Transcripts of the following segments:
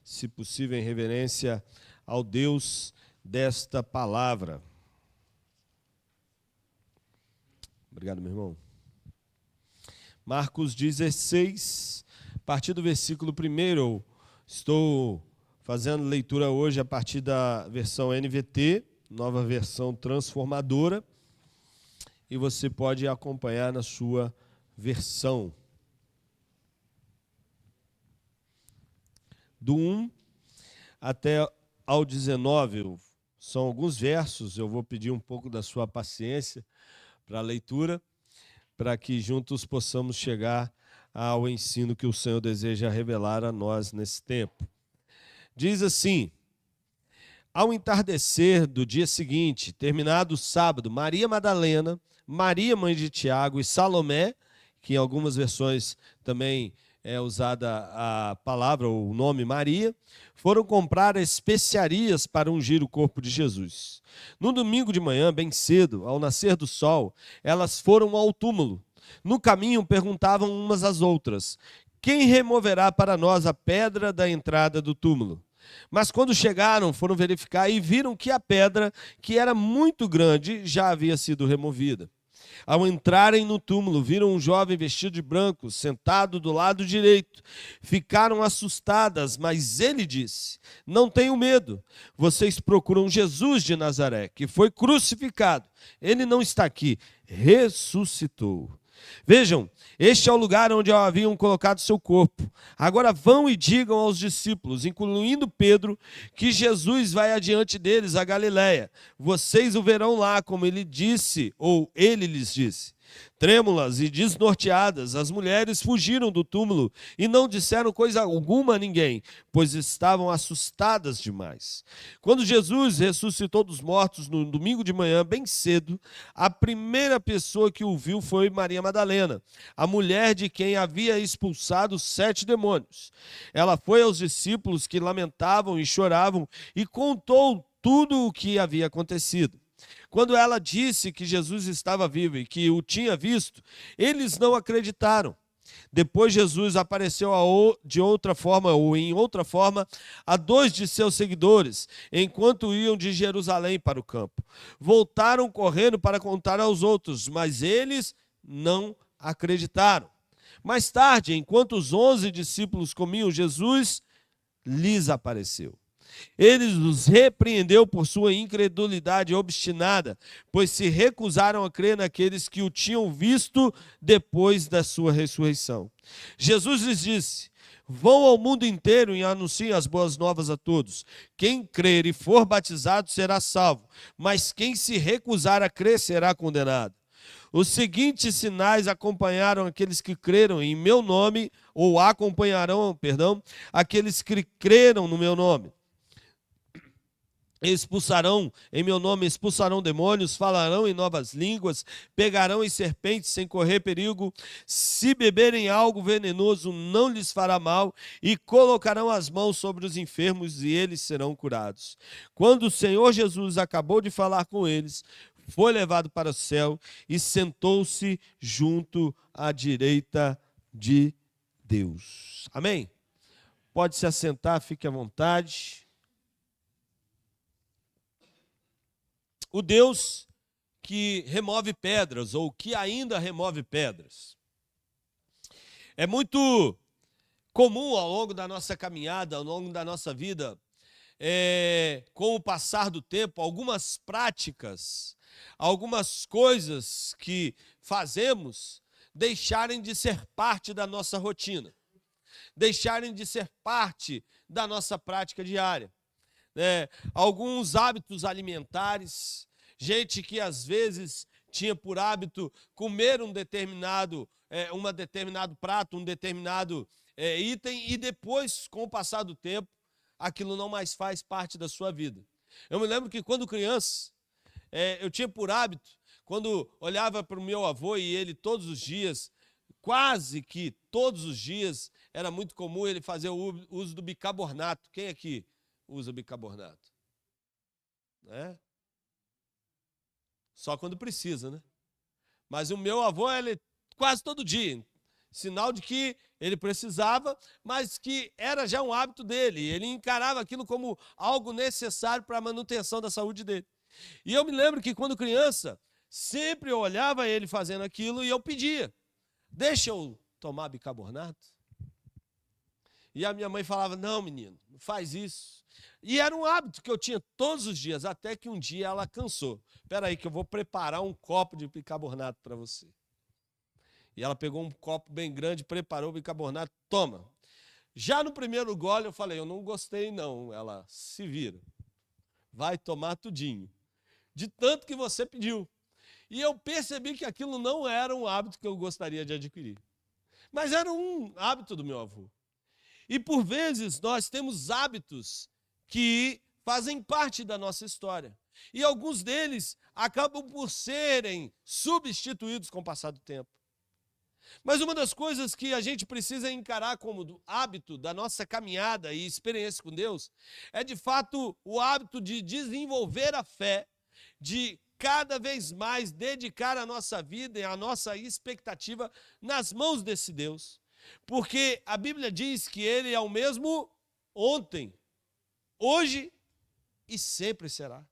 se possível, em reverência ao Deus desta palavra. Obrigado, meu irmão. Marcos 16, a partir do versículo 1, estou fazendo leitura hoje a partir da versão NVT, nova versão transformadora, e você pode acompanhar na sua versão. Do 1 até ao 19, são alguns versos, eu vou pedir um pouco da sua paciência para a leitura, para que juntos possamos chegar ao ensino que o Senhor deseja revelar a nós nesse tempo. Diz assim: ao entardecer do dia seguinte, terminado o sábado, Maria Madalena, Maria, mãe de Tiago, e Salomé, que em algumas versões também é usada a palavra ou o nome Maria, foram comprar especiarias para ungir o corpo de Jesus. No domingo de manhã, bem cedo, ao nascer do sol, elas foram ao túmulo. No caminho, perguntavam umas às outras: quem removerá para nós a pedra da entrada do túmulo? Mas quando chegaram, foram verificar e viram que a pedra, que era muito grande, já havia sido removida. Ao entrarem no túmulo, viram um jovem vestido de branco, sentado do lado direito. Ficaram assustadas, mas ele disse: não tenham medo, vocês procuram Jesus de Nazaré, que foi crucificado. Ele não está aqui, ressuscitou. Vejam, este é o lugar onde haviam colocado seu corpo. Agora vão e digam aos discípulos, incluindo Pedro, que Jesus vai adiante deles a Galiléia. Vocês o verão lá, como ele disse, ou ele lhes disse. Trêmulas e desnorteadas, as mulheres fugiram do túmulo e não disseram coisa alguma a ninguém, pois estavam assustadas demais. Quando Jesus ressuscitou dos mortos no domingo de manhã, bem cedo, a primeira pessoa que o viu foi Maria Madalena, a mulher de quem havia expulsado 7 demônios. Ela foi aos discípulos que lamentavam e choravam e contou tudo o que havia acontecido. Quando ela disse que Jesus estava vivo e que o tinha visto, eles não acreditaram. Depois Jesus apareceu de outra forma, ou em outra forma, a 2 de seus seguidores, enquanto iam de Jerusalém para o campo. Voltaram correndo para contar aos outros, mas eles não acreditaram. Mais tarde, enquanto os 11 discípulos comiam, Jesus lhes apareceu. Ele os repreendeu por sua incredulidade obstinada, pois se recusaram a crer naqueles que o tinham visto depois da sua ressurreição. Jesus lhes disse: vão ao mundo inteiro e anunciem as boas novas a todos. Quem crer e for batizado será salvo, mas quem se recusar a crer será condenado. Os seguintes sinais acompanharam aqueles que creram em meu nome, ou acompanharão, aqueles que creram no meu nome. Em meu nome expulsarão demônios, falarão em novas línguas, pegarão em serpentes sem correr perigo, se beberem algo venenoso não lhes fará mal, e colocarão as mãos sobre os enfermos e eles serão curados. Quando o Senhor Jesus acabou de falar com eles, foi levado para o céu e sentou-se junto à direita de Deus. Amém? Pode se assentar, fique à vontade. O Deus que remove pedras, ou que ainda remove pedras. É muito comum ao longo da nossa caminhada, ao longo da nossa vida, com o passar do tempo, algumas práticas, algumas coisas que fazemos deixarem de ser parte da nossa rotina, deixarem de ser parte da nossa prática diária. Alguns hábitos alimentares, gente que às vezes tinha por hábito comer um determinado prato, um determinado item, e depois, com o passar do tempo, aquilo não mais faz parte da sua vida. Eu me lembro que quando criança, eu tinha por hábito, quando olhava para o meu avô e ele todos os dias, quase que todos os dias, era muito comum ele fazer o uso do bicarbonato. Quem aqui usa bicarbonato? Só quando precisa, né? Mas o meu avô, ele quase todo dia. sinal de que ele precisava, mas que era já um hábito dele. Ele encarava aquilo como algo necessário para a manutenção da saúde dele. E eu me lembro que quando criança, sempre eu olhava ele fazendo aquilo e eu pedia, deixa eu tomar bicarbonato? E a minha mãe falava, não, menino, não faz isso. E era um hábito que eu tinha todos os dias, até que um dia ela cansou. Espera aí que eu vou preparar um copo de bicarbonato para você. E ela pegou um copo bem grande, preparou o bicarbonato, toma. Já no primeiro gole eu falei, eu não gostei não. Ela, se vira, vai tomar tudinho, de tanto que você pediu. E eu percebi que aquilo não era um hábito que eu gostaria de adquirir. Mas era um hábito do meu avô. E por vezes nós temos hábitos que fazem parte da nossa história. E alguns deles acabam por serem substituídos com o passar do tempo. Mas uma das coisas que a gente precisa encarar como hábito da nossa caminhada e experiência com Deus é, de fato, o hábito de desenvolver a fé, de cada vez mais dedicar a nossa vida e a nossa expectativa nas mãos desse Deus. Porque a Bíblia diz que Ele é o mesmo ontem, hoje e sempre será.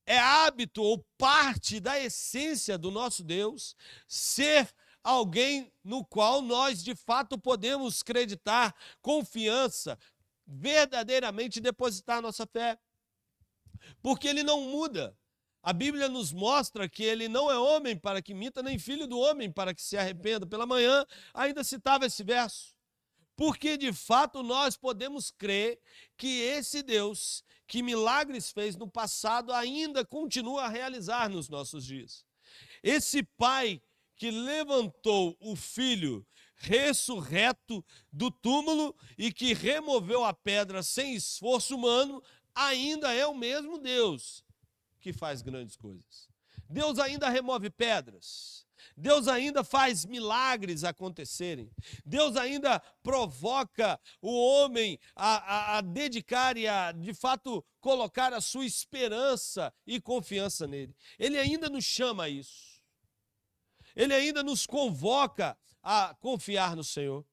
É hábito ou parte da essência do nosso Deus ser alguém no qual nós de fato podemos acreditar, confiança, verdadeiramente depositar nossa fé. Porque Ele não muda. A Bíblia nos mostra que Ele não é homem para que minta, nem filho do homem para que se arrependa. Pela manhã ainda citava esse verso. Porque de fato nós podemos crer que esse Deus que milagres fez no passado ainda continua a realizar nos nossos dias. Esse Pai que levantou o Filho ressurreto do túmulo e que removeu a pedra sem esforço humano, ainda é o mesmo Deus que faz grandes coisas. Deus ainda remove pedras. Deus ainda faz milagres acontecerem. Deus ainda provoca o homem a dedicar e a, de fato, colocar a sua esperança e confiança nele. Ele ainda nos chama a isso. Ele ainda nos convoca a confiar no Senhor.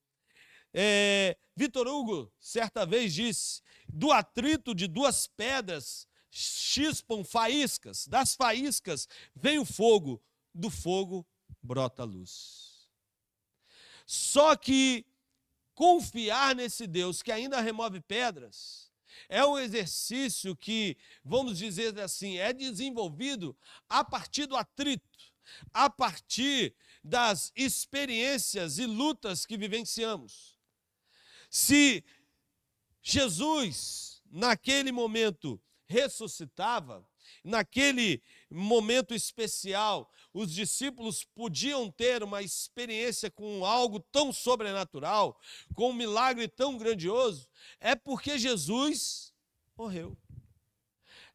Vitor Hugo, certa vez, disse, do atrito de duas pedras chispam faíscas, das faíscas vem o fogo, do fogo brota a luz. Só que confiar nesse Deus que ainda remove pedras é um exercício que, vamos dizer assim, é desenvolvido a partir do atrito, a partir das experiências e lutas que vivenciamos. Se Jesus, naquele momento, ressuscitava, naquele momento especial, os discípulos podiam ter uma experiência com algo tão sobrenatural, com um milagre tão grandioso, é porque Jesus morreu.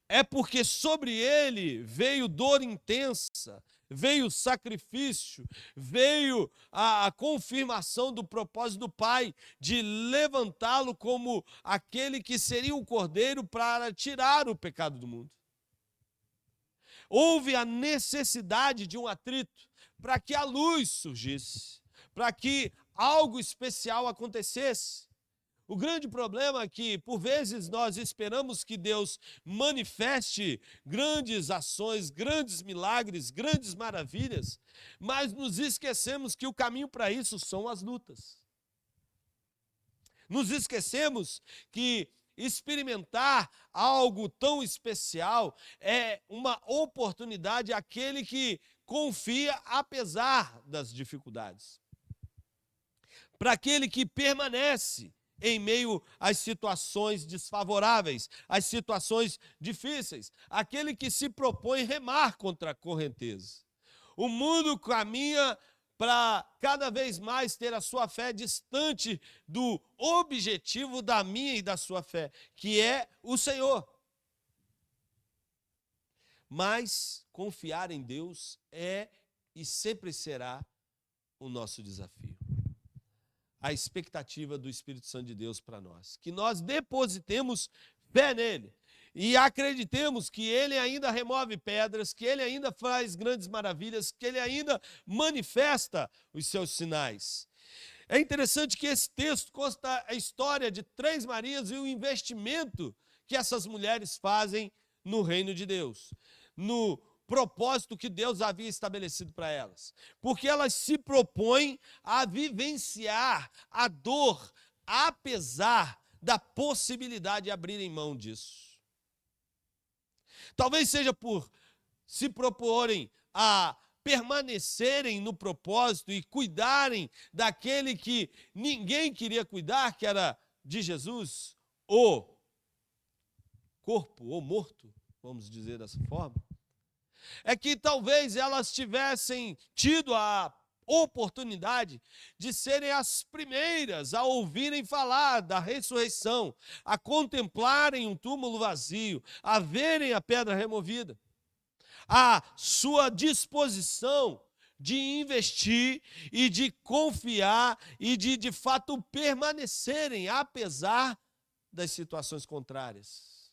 É porque sobre ele veio dor intensa, veio sacrifício, veio a confirmação do propósito do Pai de levantá-lo como aquele que seria o Cordeiro para tirar o pecado do mundo. Houve a necessidade de um atrito para que a luz surgisse, para que algo especial acontecesse. O grande problema é que, por vezes, nós esperamos que Deus manifeste grandes ações, grandes milagres, grandes maravilhas, mas nos esquecemos que o caminho para isso são as lutas. Nos esquecemos que experimentar algo tão especial é uma oportunidade àquele que confia apesar das dificuldades. Para aquele que permanece em meio às situações desfavoráveis, às situações difíceis, aquele que se propõe remar contra a correnteza. O mundo caminha para cada vez mais ter a sua fé distante do objetivo da minha e da sua fé, que é o Senhor. Mas confiar em Deus é e sempre será o nosso desafio. A expectativa do Espírito Santo de Deus para nós, que nós depositemos fé nele E acreditemos que Ele ainda remove pedras, que Ele ainda faz grandes maravilhas, que Ele ainda manifesta os seus sinais. É interessante que esse texto consta a história de 3 Marias e o investimento que essas mulheres fazem no reino de Deus, no propósito que Deus havia estabelecido para elas. Porque elas se propõem a vivenciar a dor, apesar da possibilidade de abrirem mão disso. Talvez seja por se proporem a permanecerem no propósito e cuidarem daquele que ninguém queria cuidar, que era de Jesus, o corpo, ou morto, vamos dizer dessa forma, é que talvez elas tivessem tido a oportunidade de serem as primeiras a ouvirem falar da ressurreição, a contemplarem um túmulo vazio, a verem a pedra removida. A sua disposição de investir e de confiar e de fato permanecerem apesar das situações contrárias.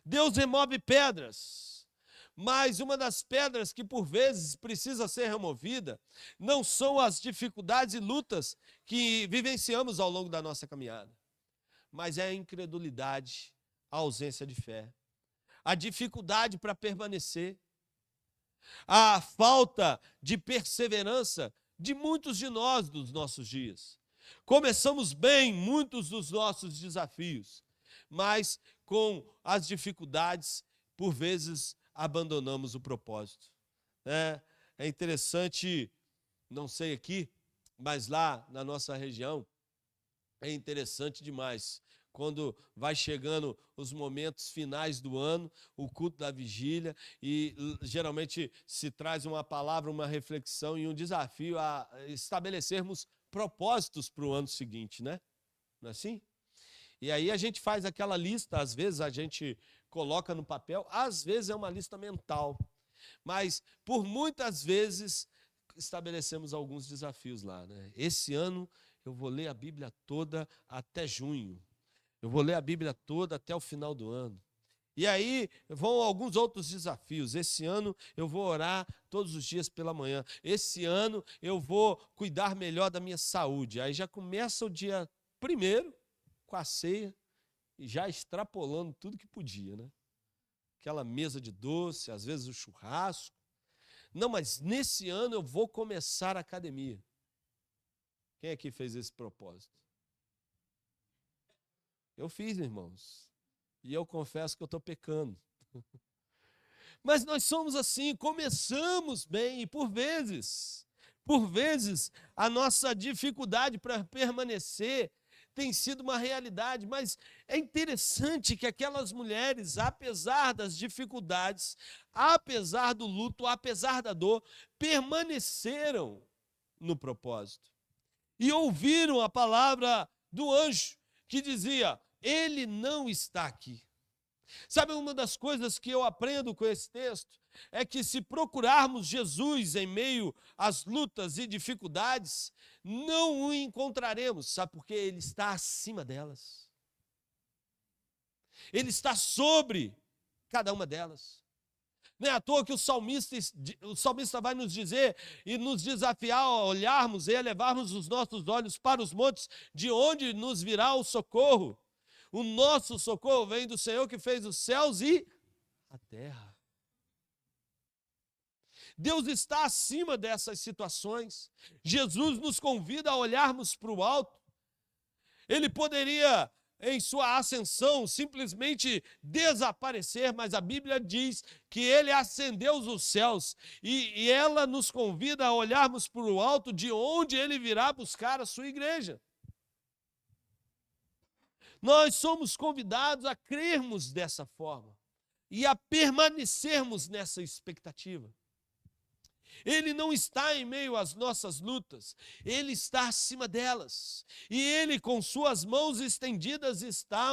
Deus remove pedras, mas uma das pedras que por vezes precisa ser removida não são as dificuldades e lutas que vivenciamos ao longo da nossa caminhada, mas é a incredulidade, a ausência de fé, a dificuldade para permanecer, a falta de perseverança de muitos de nós nos nossos dias. Começamos bem muitos dos nossos desafios, mas com as dificuldades, por vezes, abandonamos o propósito. É interessante, não sei aqui, mas lá na nossa região, é interessante demais. Quando vai chegando os momentos finais do ano, o culto da vigília, e geralmente se traz uma palavra, uma reflexão e um desafio a estabelecermos propósitos para o ano seguinte, né? Não é assim? E aí a gente faz aquela lista, às vezes a gente coloca no papel, às vezes é uma lista mental, mas por muitas vezes estabelecemos alguns desafios lá, né? Esse ano eu vou ler a Bíblia toda até junho. Eu vou ler a Bíblia toda até o final do ano. E aí vão alguns outros desafios. Esse ano eu vou orar todos os dias pela manhã. Esse ano eu vou cuidar melhor da minha saúde. Aí já começa o dia 1º com a ceia e já extrapolando tudo que podia, né? Aquela mesa de doce, às vezes o churrasco. Não, mas nesse ano eu vou começar a academia. Quem aqui fez esse propósito? Eu fiz, irmãos, e eu confesso que eu estou pecando. Mas nós somos assim, começamos bem e por vezes, a nossa dificuldade para permanecer tem sido uma realidade, mas é interessante que aquelas mulheres, apesar das dificuldades, apesar do luto, apesar da dor, permaneceram no propósito e ouviram a palavra do anjo que dizia: ele não está aqui. Sabe, uma das coisas que eu aprendo com esse texto é que se procurarmos Jesus em meio às lutas e dificuldades, não o encontraremos. Sabe por quê? Ele está acima delas. Ele está sobre cada uma delas. Não é à toa que o salmista vai nos dizer e nos desafiar a olharmos e elevarmos os nossos olhos para os montes, de onde nos virá o socorro. O nosso socorro vem do Senhor que fez os céus e a terra. Deus está acima dessas situações. Jesus nos convida a olharmos para o alto. Ele poderia, em sua ascensão, simplesmente desaparecer, mas a Bíblia diz que ele ascendeu os céus e ela nos convida a olharmos para o alto, de onde ele virá buscar a sua igreja. Nós somos convidados a crermos dessa forma e a permanecermos nessa expectativa. Ele não está em meio às nossas lutas, ele está acima delas. E ele, com suas mãos estendidas, está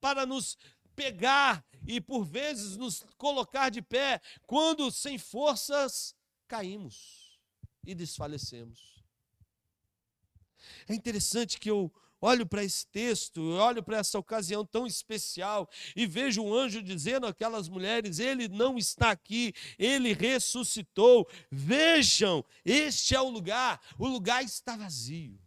para nos pegar e, por vezes, nos colocar de pé, quando, sem forças, caímos e desfalecemos. É interessante que eu olho para esse texto, olho para essa ocasião tão especial e vejo um anjo dizendo àquelas mulheres: ele não está aqui, ele ressuscitou. Vejam, este é o lugar está vazio.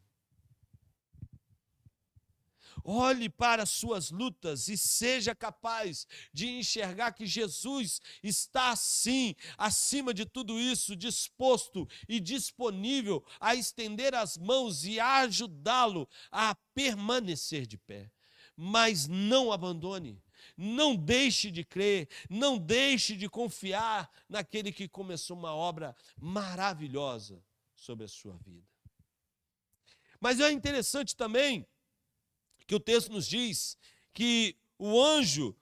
Olhe para as suas lutas e seja capaz de enxergar que Jesus está, sim, acima de tudo isso, disposto e disponível a estender as mãos e a ajudá-lo a permanecer de pé. Mas não abandone, não deixe de crer, não deixe de confiar naquele que começou uma obra maravilhosa sobre a sua vida. Mas é interessante também que o texto nos diz que o anjo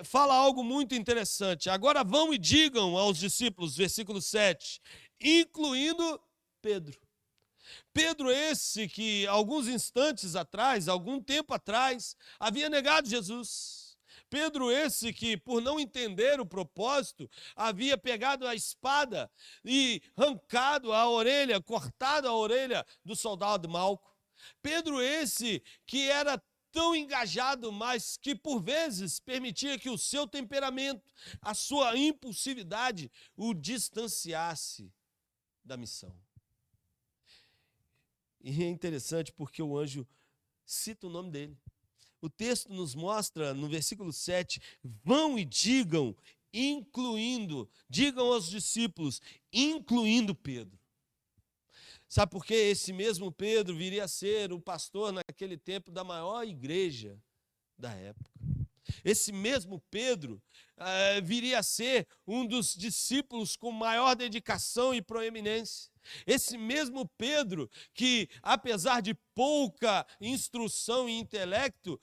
fala algo muito interessante. Agora vão e digam aos discípulos, versículo 7, incluindo Pedro. Pedro esse que alguns instantes atrás, algum tempo atrás, havia negado Jesus. Pedro esse que, por não entender o propósito, havia pegado a espada e arrancado a orelha, cortado a orelha do soldado Malco. Pedro esse que era tão engajado, mas que por vezes permitia que o seu temperamento, a sua impulsividade, o distanciasse da missão. E é interessante porque o anjo cita o nome dele. O texto nos mostra, no versículo 7, vão e digam, digam aos discípulos, incluindo Pedro. Sabe por quê? Esse mesmo Pedro viria a ser o pastor naquele tempo da maior igreja da época. Esse mesmo Pedro viria a ser um dos discípulos com maior dedicação e proeminência. Esse mesmo Pedro que, apesar de pouca instrução e intelecto,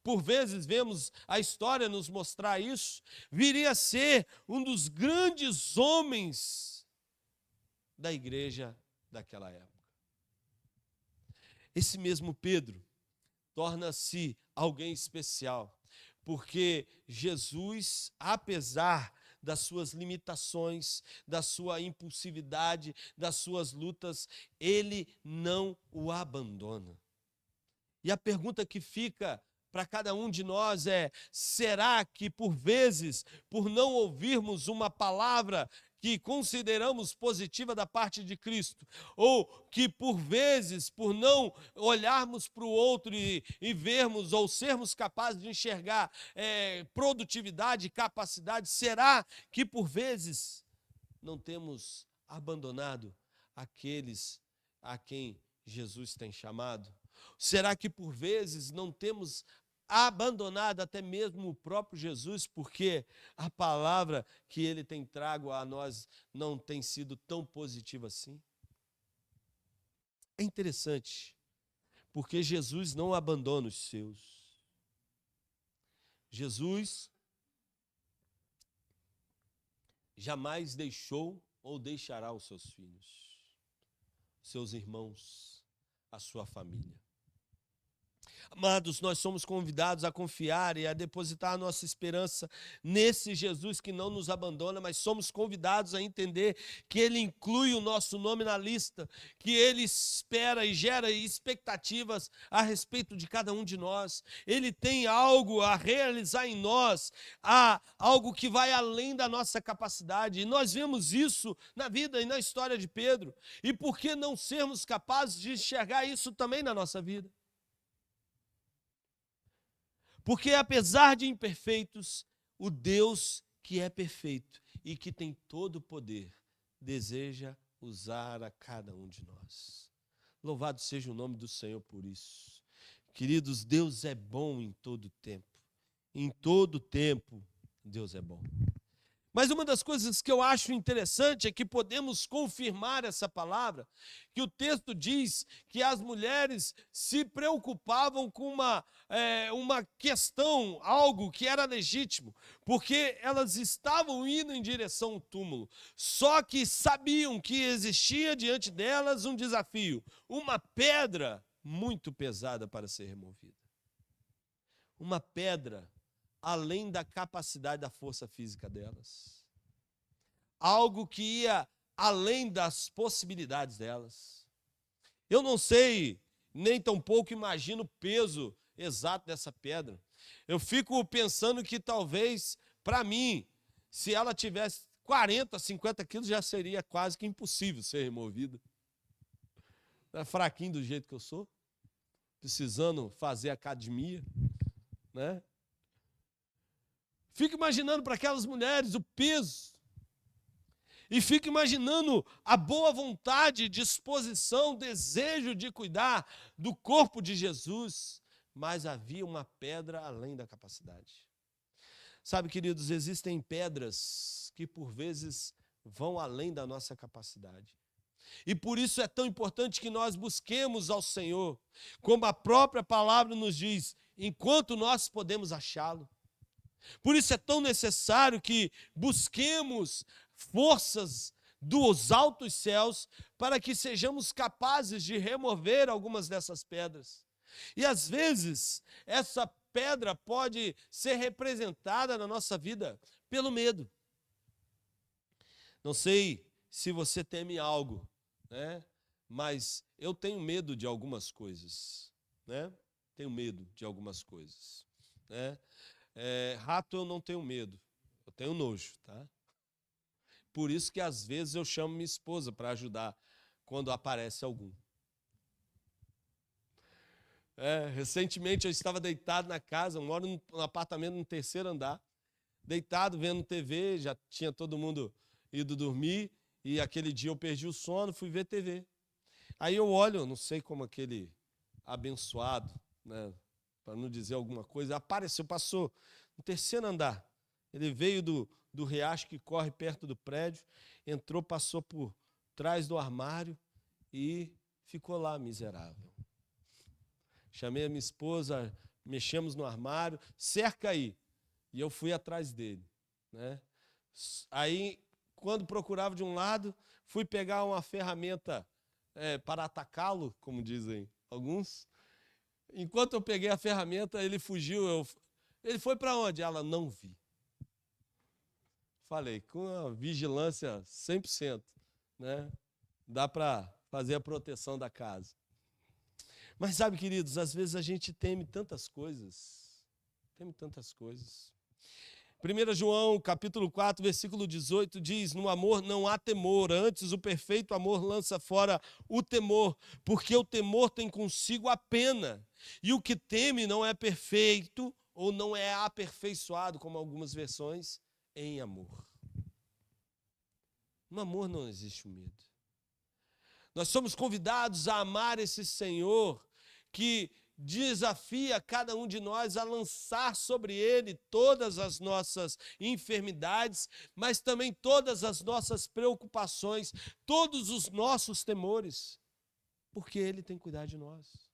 por vezes vemos a história nos mostrar isso, viria a ser um dos grandes homens da igreja daquela época. Esse mesmo Pedro torna-se alguém especial, porque Jesus, apesar das suas limitações, da sua impulsividade, das suas lutas, ele não o abandona. E a pergunta que fica para cada um de nós é: será que por vezes, por não ouvirmos uma palavra que consideramos positiva da parte de Cristo, ou que por vezes, por não olharmos para o outro e vermos ou sermos capazes de enxergar produtividade, capacidade, será que por vezes não temos abandonado aqueles a quem Jesus tem chamado? Será que por vezes não temos abandonado até mesmo o próprio Jesus, porque a palavra que ele tem trago a nós não tem sido tão positiva assim? É interessante, porque Jesus não abandona os seus. Jesus jamais deixou ou deixará os seus filhos, seus irmãos, a sua família. Amados, nós somos convidados a confiar e a depositar a nossa esperança nesse Jesus que não nos abandona, mas somos convidados a entender que Ele inclui o nosso nome na lista, que Ele espera e gera expectativas a respeito de cada um de nós. Ele tem algo a realizar em nós, algo que vai além da nossa capacidade. E nós vemos isso na vida e na história de Pedro. E por que não sermos capazes de enxergar isso também na nossa vida? Porque apesar de imperfeitos, o Deus que é perfeito e que tem todo o poder, deseja usar a cada um de nós. Louvado seja o nome do Senhor por isso. Queridos, Deus é bom em todo tempo. Em todo tempo, Deus é bom. Mas uma das coisas que eu acho interessante é que podemos confirmar essa palavra, que o texto diz que as mulheres se preocupavam com uma questão, algo que era legítimo, porque elas estavam indo em direção ao túmulo, só que sabiam que existia diante delas um desafio, uma pedra muito pesada para ser removida. Uma pedra além da capacidade da força física delas. Algo que ia além das possibilidades delas. Eu não sei, nem tampouco imagino o peso exato dessa pedra. Eu fico pensando que talvez, para mim, se ela tivesse 40, 50 quilos, já seria quase que impossível ser removida. É fraquinho do jeito que eu sou, precisando fazer academia, né? Fico imaginando para aquelas mulheres o peso. E fico imaginando a boa vontade, disposição, desejo de cuidar do corpo de Jesus. Mas havia uma pedra além da capacidade. Sabe, queridos, existem pedras que por vezes vão além da nossa capacidade. E por isso é tão importante que nós busquemos ao Senhor, como a própria palavra nos diz, enquanto nós podemos achá-lo. Por isso é tão necessário que busquemos forças dos altos céus para que sejamos capazes de remover algumas dessas pedras. E às vezes, essa pedra pode ser representada na nossa vida pelo medo. Não sei se você teme algo, né? Mas eu tenho medo de algumas coisas, né? Tenho medo de algumas coisas, né? Rato eu não tenho medo, eu tenho nojo, tá? Por isso que às vezes eu chamo minha esposa para ajudar quando aparece algum. Recentemente eu estava deitado na casa, eu moro num apartamento no 3º andar, deitado vendo TV, já tinha todo mundo ido dormir, e aquele dia eu perdi o sono, fui ver TV. Aí eu olho, não sei como aquele abençoado, né, para não dizer alguma coisa, apareceu, passou no 3º andar. Ele veio do riacho que corre perto do prédio, entrou, passou por trás do armário e ficou lá, miserável. Chamei a minha esposa, mexemos no armário, cerca aí. E eu fui atrás dele, né? Aí, quando procurava de um lado, fui pegar uma ferramenta para atacá-lo, como dizem alguns. Enquanto eu peguei a ferramenta, ele fugiu. Ele foi para onde? Ela, não vi. Falei, com a vigilância 100%, né? Dá para fazer a proteção da casa. Mas sabe, queridos, às vezes a gente teme tantas coisas. Teme tantas coisas. 1 João, capítulo 4, versículo 18, diz, no amor não há temor, antes o perfeito amor lança fora o temor, porque o temor tem consigo a pena, e o que teme não é perfeito, ou não é aperfeiçoado, como algumas versões, em amor. No amor não existe o medo. Nós somos convidados a amar esse Senhor que desafia cada um de nós a lançar sobre Ele todas as nossas enfermidades, mas também todas as nossas preocupações, todos os nossos temores, porque Ele tem cuidado de nós.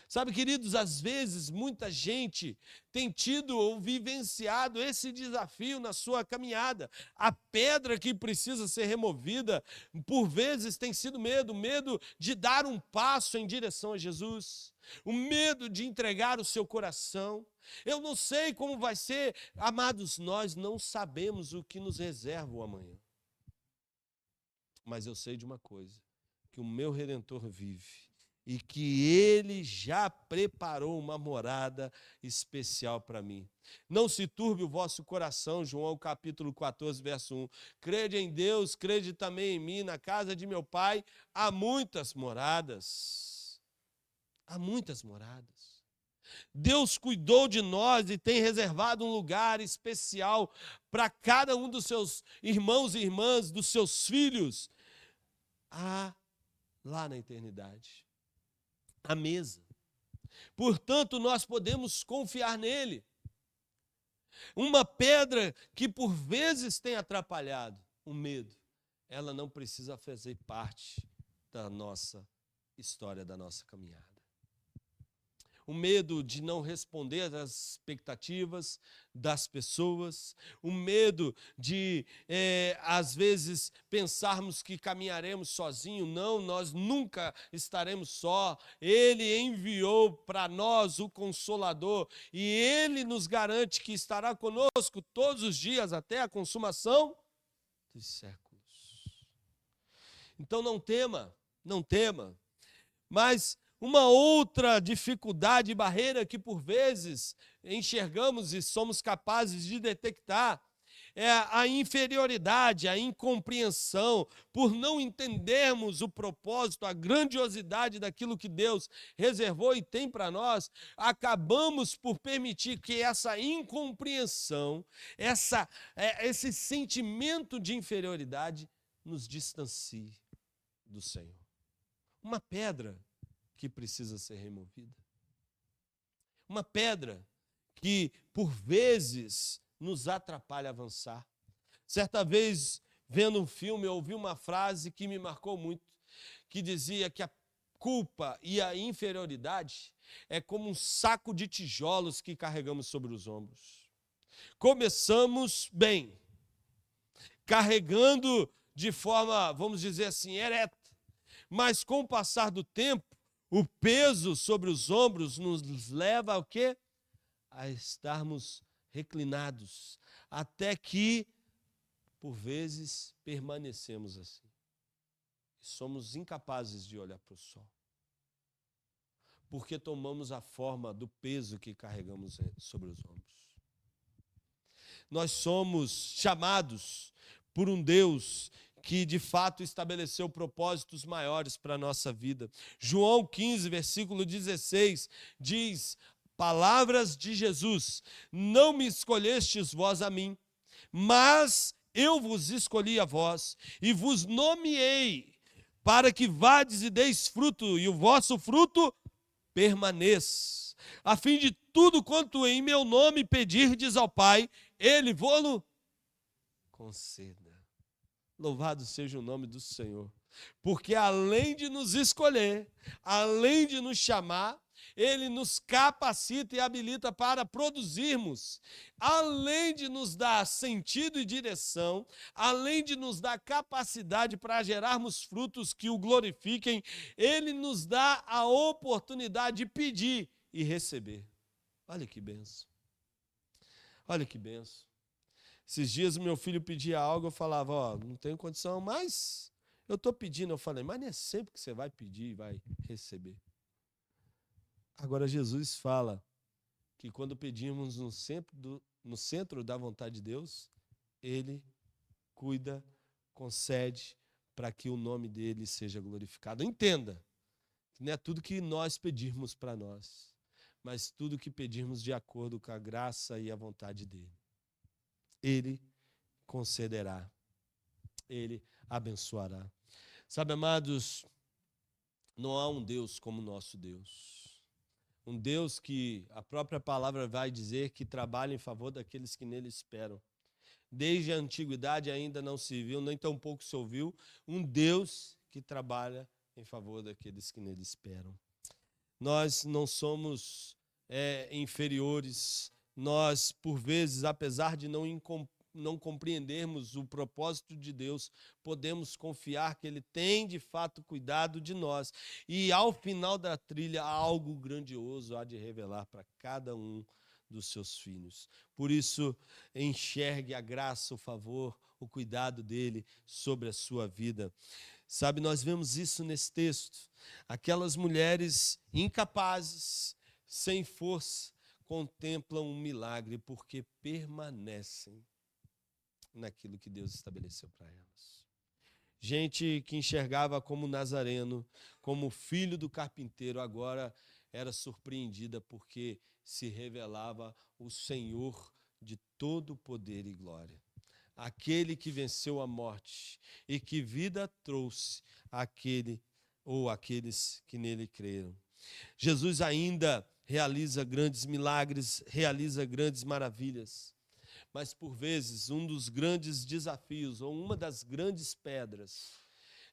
Sabe, queridos, às vezes muita gente tem tido ou vivenciado esse desafio na sua caminhada. A pedra que precisa ser removida, por vezes, tem sido medo de dar um passo em direção a Jesus, o medo de entregar o seu coração. Eu não sei como vai ser, amados, nós não sabemos o que nos reserva o amanhã. Mas eu sei de uma coisa, que o meu Redentor vive. E que Ele já preparou uma morada especial para mim. Não se turbe o vosso coração, João capítulo 14, verso 1. Crede em Deus, crede também em mim, na casa de meu Pai há muitas moradas. Há muitas moradas. Deus cuidou de nós e tem reservado um lugar especial para cada um dos seus irmãos e irmãs, dos seus filhos, lá na eternidade. A mesa. Portanto, nós podemos confiar nele. Uma pedra que por vezes tem atrapalhado, o medo, ela não precisa fazer parte da nossa história, da nossa caminhada. O medo de não responder às expectativas das pessoas, o medo de, às vezes, pensarmos que caminharemos sozinhos. Não, nós nunca estaremos só. Ele enviou para nós o Consolador e Ele nos garante que estará conosco todos os dias até a consumação dos séculos. Então não tema, mas Uma outra dificuldade e barreira que por vezes enxergamos e somos capazes de detectar é a inferioridade, a incompreensão, por não entendermos o propósito, a grandiosidade daquilo que Deus reservou e tem para nós, acabamos por permitir que essa incompreensão, esse sentimento de inferioridade nos distancie do Senhor. Uma pedra que precisa ser removida. Uma pedra que, por vezes, nos atrapalha a avançar. Certa vez, vendo um filme, eu ouvi uma frase que me marcou muito, que dizia que a culpa e a inferioridade é como um saco de tijolos que carregamos sobre os ombros. Começamos bem, carregando de forma, vamos dizer assim, ereta, mas com o passar do tempo, o peso sobre os ombros nos leva ao quê? A estarmos reclinados, até que, por vezes, permanecemos assim. Somos incapazes de olhar para o sol, porque tomamos a forma do peso que carregamos sobre os ombros. Nós somos chamados por um Deus que de fato estabeleceu propósitos maiores para a nossa vida. João 15, versículo 16, diz, palavras de Jesus, não me escolhestes vós a mim, mas eu vos escolhi a vós e vos nomeei para que vades e deis fruto e o vosso fruto permaneça, a fim de tudo quanto em meu nome pedirdes ao Pai, Ele vô-lo conceda. Louvado seja o nome do Senhor, porque além de nos escolher, além de nos chamar, Ele nos capacita e habilita para produzirmos, além de nos dar sentido e direção, além de nos dar capacidade para gerarmos frutos que o glorifiquem, Ele nos dá a oportunidade de pedir e receber. Olha que benção. Olha que benção. Esses dias o meu filho pedia algo, eu falava, ó, não tenho condição, mas eu estou pedindo. Eu falei, mas não é sempre que você vai pedir e vai receber. Agora Jesus fala que quando pedimos no centro da vontade de Deus, Ele cuida, concede para que o nome dEle seja glorificado. Entenda, que não é tudo que nós pedirmos para nós, mas tudo que pedirmos de acordo com a graça e a vontade dEle. Ele concederá, Ele abençoará. Sabe, amados, não há um Deus como o nosso Deus. Um Deus que a própria palavra vai dizer que trabalha em favor daqueles que nele esperam. Desde a antiguidade ainda não se viu, nem tampouco se ouviu, um Deus que trabalha em favor daqueles que nele esperam. Nós não somos inferiores, nós, por vezes, apesar de não compreendermos o propósito de Deus, podemos confiar que Ele tem de fato cuidado de nós. E ao final da trilha, algo grandioso há de revelar para cada um dos seus filhos. Por isso, enxergue a graça, o favor, o cuidado dEle sobre a sua vida. Sabe, nós vemos isso nesse texto. Aquelas mulheres incapazes, sem força, contemplam um milagre porque permanecem naquilo que Deus estabeleceu para elas. Gente que enxergava como nazareno, como filho do carpinteiro, agora era surpreendida porque se revelava o Senhor de todo poder e glória. Aquele que venceu a morte e que vida trouxe aqueles que nele creram. Jesus ainda realiza grandes milagres, realiza grandes maravilhas. Mas, por vezes, um dos grandes desafios, ou uma das grandes pedras,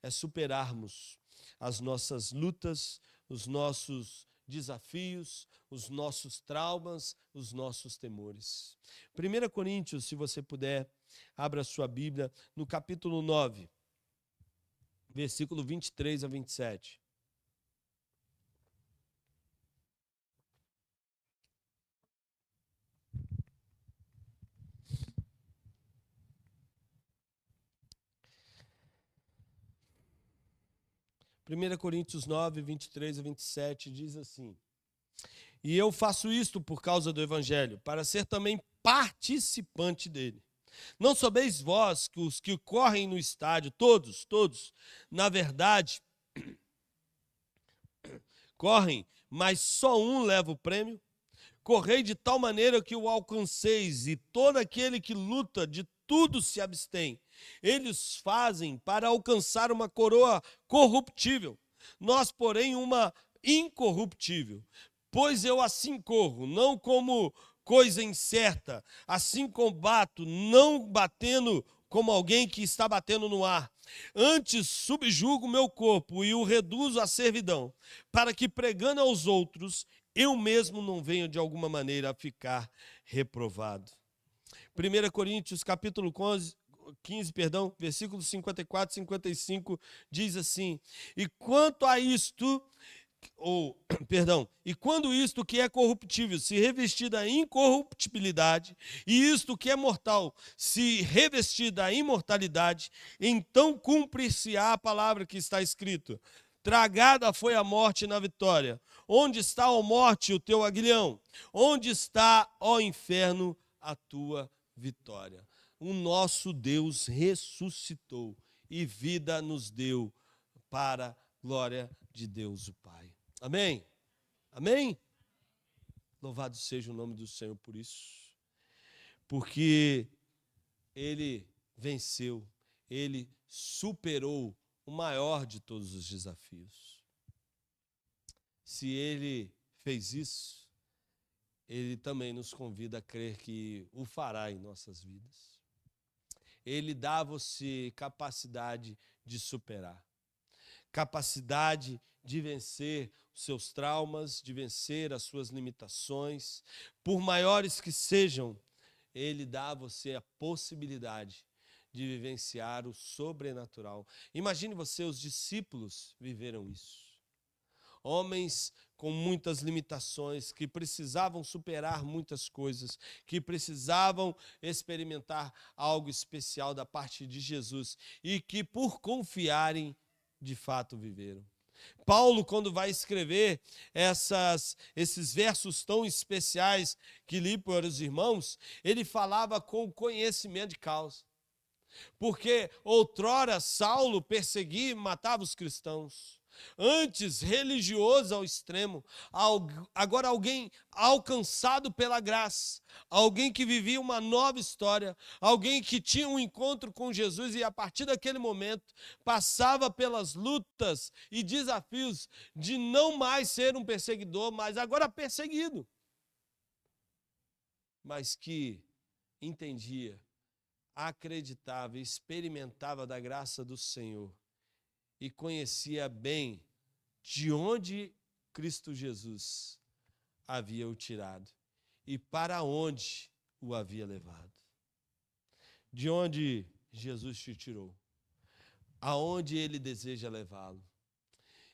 é superarmos as nossas lutas, os nossos desafios, os nossos traumas, os nossos temores. 1 Coríntios, se você puder, abra sua Bíblia, no capítulo 9, versículo 23 a 27. 1 Coríntios 9, 23 a 27 diz assim: E eu faço isto por causa do Evangelho, para ser também participante dele. Não sabeis vós que os que correm no estádio, todos, na verdade, correm, mas só um leva o prêmio? Correi de tal maneira que o alcanceis, e todo aquele que luta de tudo se abstém. Eles fazem para alcançar uma coroa corruptível, nós, porém, uma incorruptível. Pois eu assim corro, não como coisa incerta, assim combato, não batendo como alguém que está batendo no ar. Antes subjugo o meu corpo e o reduzo à servidão, para que, pregando aos outros, eu mesmo não venha de alguma maneira a ficar reprovado. 1 Coríntios capítulo 15, versículos 54 e 55 diz assim: E quanto a isto, e quando isto que é corruptível se revestir da incorruptibilidade, e isto que é mortal se revestir da imortalidade, então cumprir-se-á a palavra que está escrito: Tragada foi a morte na vitória. Onde está, ó morte, o teu aguilhão? Onde está, ó inferno, a tua vitória? O nosso Deus ressuscitou e vida nos deu para a glória de Deus o Pai. Amém? Amém? Louvado seja o nome do Senhor por isso. Porque Ele venceu, Ele superou o maior de todos os desafios. Se Ele fez isso, Ele também nos convida a crer que o fará em nossas vidas. Ele dá a você capacidade de superar, capacidade de vencer os seus traumas, de vencer as suas limitações. Por maiores que sejam, Ele dá a você a possibilidade de vivenciar o sobrenatural. Imagine você, os discípulos viveram isso. Homens com muitas limitações, que precisavam superar muitas coisas, que precisavam experimentar algo especial da parte de Jesus e que, por confiarem, de fato viveram. Paulo, quando vai escrever esses versos tão especiais que li para os irmãos, ele falava com conhecimento de causa. Porque outrora Saulo perseguia e matava os cristãos. Antes, religioso ao extremo, agora alguém alcançado pela graça, alguém que vivia uma nova história, alguém que tinha um encontro com Jesus e a partir daquele momento passava pelas lutas e desafios de não mais ser um perseguidor, mas agora perseguido. Mas que entendia, acreditava e experimentava da graça do Senhor e conhecia bem de onde Cristo Jesus havia o tirado e para onde o havia levado. De onde Jesus te tirou, aonde Ele deseja levá-lo,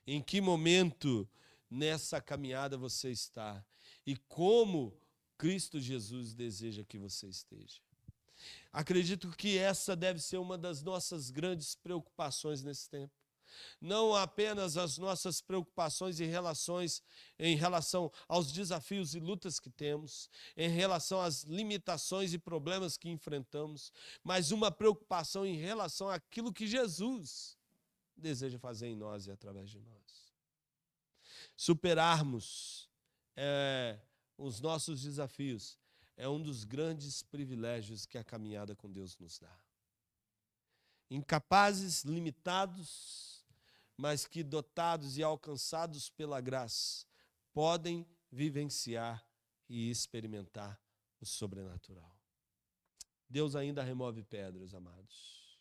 em que momento nessa caminhada você está e como Cristo Jesus deseja que você esteja. Acredito que essa deve ser uma das nossas grandes preocupações nesse tempo. Não apenas as nossas preocupações em relação aos desafios e lutas que temos, em relação às limitações e problemas que enfrentamos, mas uma preocupação em relação àquilo que Jesus deseja fazer em nós e através de nós. Superarmos os nossos desafios é um dos grandes privilégios que a caminhada com Deus nos dá. Incapazes, limitados, mas que dotados e alcançados pela graça, podem vivenciar e experimentar o sobrenatural. Deus ainda remove pedras, amados.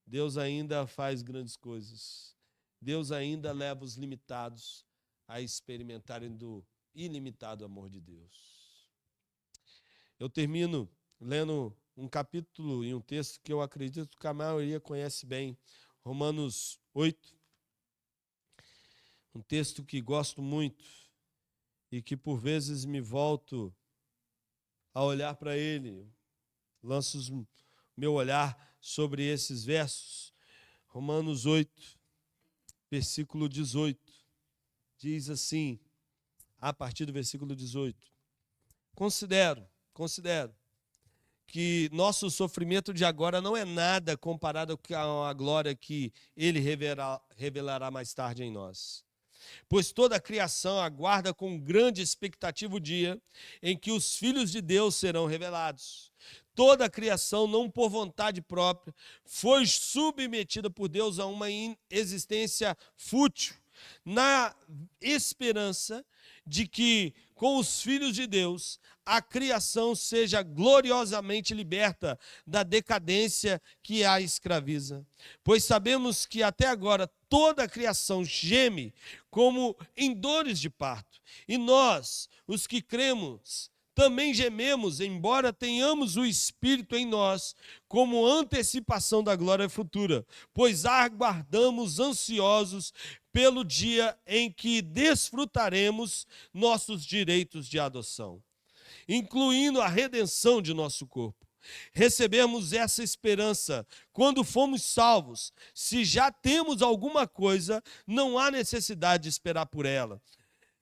Deus ainda faz grandes coisas. Deus ainda leva os limitados a experimentarem do ilimitado amor de Deus. Eu termino lendo um capítulo e um texto que eu acredito que a maioria conhece bem, Romanos 8. Um texto que gosto muito e que por vezes me volto a olhar para ele, lanço meu olhar sobre esses versos. Romanos 8, versículo 18. Diz assim, a partir do versículo 18. Considero que nosso sofrimento de agora não é nada comparado com a glória que ele revelará mais tarde em nós. Pois toda a criação aguarda com grande expectativa o dia em que os filhos de Deus serão revelados. Toda a criação, não por vontade própria, foi submetida por Deus a uma existência fútil, na esperança de que, com os filhos de Deus, a criação seja gloriosamente liberta da decadência que a escraviza. Pois sabemos que até agora toda a criação geme como em dores de parto. E nós, os que cremos, também gememos, embora tenhamos o Espírito em nós, como antecipação da glória futura, pois aguardamos ansiosos pelo dia em que desfrutaremos nossos direitos de adoção, incluindo a redenção de nosso corpo. Recebemos essa esperança quando fomos salvos. Se já temos alguma coisa, não há necessidade de esperar por ela.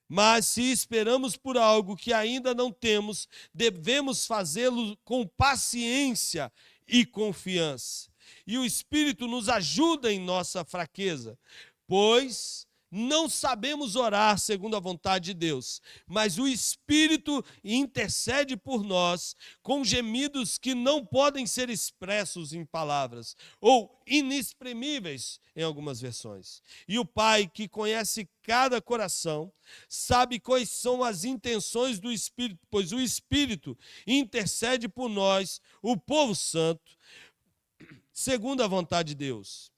Mas se esperamos por algo que ainda não temos, devemos fazê-lo com paciência e confiança. E o Espírito nos ajuda em nossa fraqueza, pois não sabemos orar segundo a vontade de Deus, mas o Espírito intercede por nós com gemidos que não podem ser expressos em palavras, ou inexprimíveis em algumas versões. E o Pai, que conhece cada coração, sabe quais são as intenções do Espírito, pois o Espírito intercede por nós, o povo santo, segundo a vontade de Deus.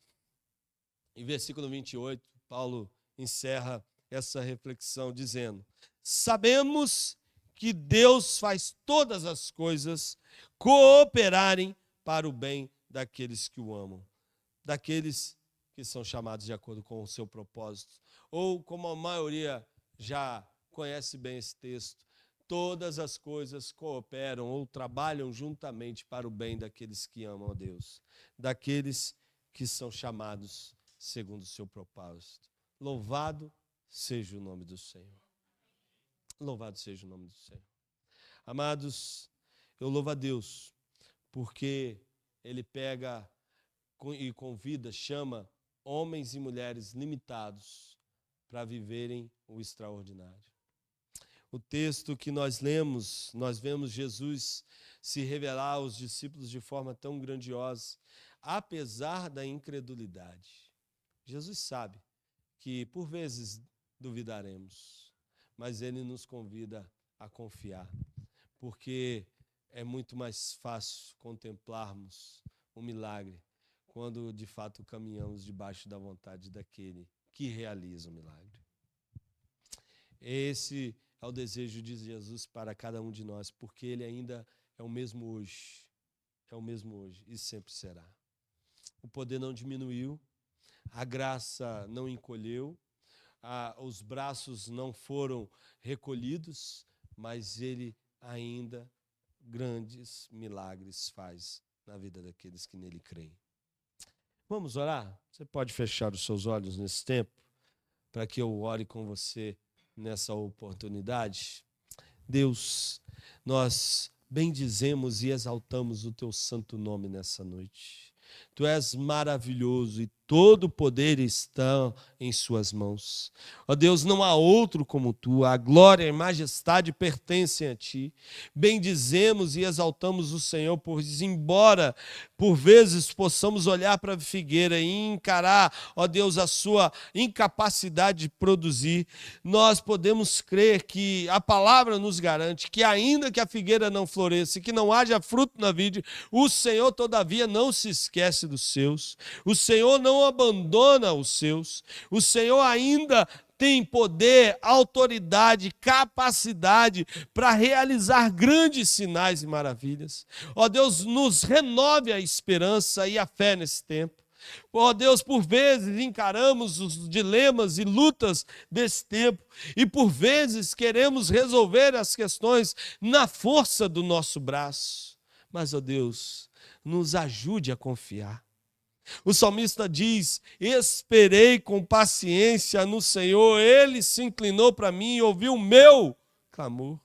Em versículo 28, Paulo encerra essa reflexão dizendo: sabemos que Deus faz todas as coisas cooperarem para o bem daqueles que o amam, daqueles que são chamados de acordo com o seu propósito. Ou, como a maioria já conhece bem esse texto, todas as coisas cooperam ou trabalham juntamente para o bem daqueles que amam a Deus, daqueles que são chamados segundo o seu propósito. Louvado seja o nome do Senhor. Louvado seja o nome do Senhor. Amados, eu louvo a Deus, porque Ele pega e convida, chama homens e mulheres limitados para viverem o extraordinário. O texto que nós lemos, nós vemos Jesus se revelar aos discípulos de forma tão grandiosa, apesar da incredulidade. Jesus sabe que por vezes duvidaremos, mas Ele nos convida a confiar, porque é muito mais fácil contemplarmos o milagre quando de fato caminhamos debaixo da vontade daquele que realiza o milagre. Esse é o desejo de Jesus para cada um de nós, porque Ele ainda é o mesmo hoje e sempre será. O poder não diminuiu, a graça não encolheu, os braços não foram recolhidos, mas Ele ainda grandes milagres faz na vida daqueles que nele creem. Vamos orar? Você pode fechar os seus olhos nesse tempo, para que eu ore com você nessa oportunidade. Deus, nós bendizemos e exaltamos o teu santo nome nessa noite. Tu és maravilhoso e todo o poder está em suas mãos. Ó Deus, não há outro como tu, a glória e a majestade pertencem a ti. Bendizemos e exaltamos o Senhor, pois embora por vezes possamos olhar para a figueira e encarar, ó Deus, a sua incapacidade de produzir, nós podemos crer que a palavra nos garante que ainda que a figueira não floresça e que não haja fruto na vide, o Senhor todavia não se esquece dos seus. O Senhor não abandona os seus. O Senhor ainda tem poder, autoridade, capacidade para realizar grandes sinais e maravilhas. Ó Deus, nos renove a esperança e a fé nesse tempo. Ó Deus, por vezes encaramos os dilemas e lutas desse tempo e por vezes queremos resolver as questões na força do nosso braço. Mas, ó Deus, nos ajude a confiar. O salmista diz: esperei com paciência no Senhor, Ele se inclinou para mim e ouviu o meu clamor.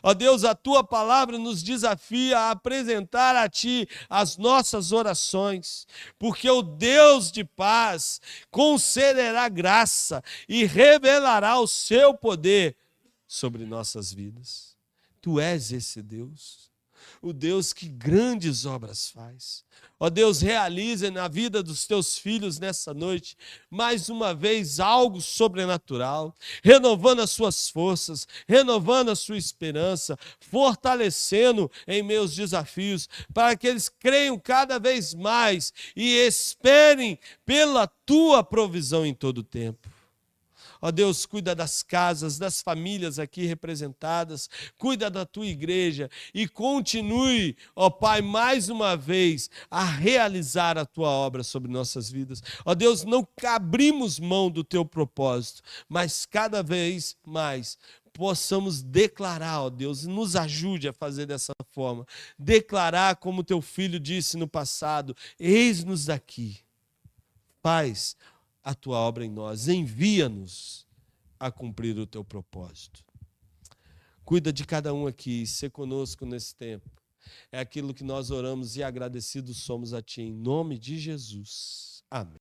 Ó Deus, a Tua palavra nos desafia a apresentar a Ti as nossas orações, porque o Deus de paz concederá graça e revelará o Seu poder sobre nossas vidas. Tu és esse Deus, o Deus que grandes obras faz. Ó Deus, realiza na vida dos teus filhos nessa noite, mais uma vez, algo sobrenatural, renovando as suas forças, renovando a sua esperança, fortalecendo em meus desafios, para que eles creiam cada vez mais e esperem pela tua provisão em todo o tempo. Ó Deus, cuida das casas, das famílias aqui representadas, cuida da tua igreja e continue, ó Pai, mais uma vez a realizar a tua obra sobre nossas vidas. Ó Deus, não abrimos mão do teu propósito, mas cada vez mais possamos declarar, ó Deus, nos ajude a fazer dessa forma, declarar como teu filho disse no passado: eis-nos aqui, faz a tua obra em nós, envia-nos a cumprir o teu propósito. Cuida de cada um aqui, ser conosco nesse tempo. É aquilo que nós oramos e agradecidos somos a Ti, em nome de Jesus. Amém.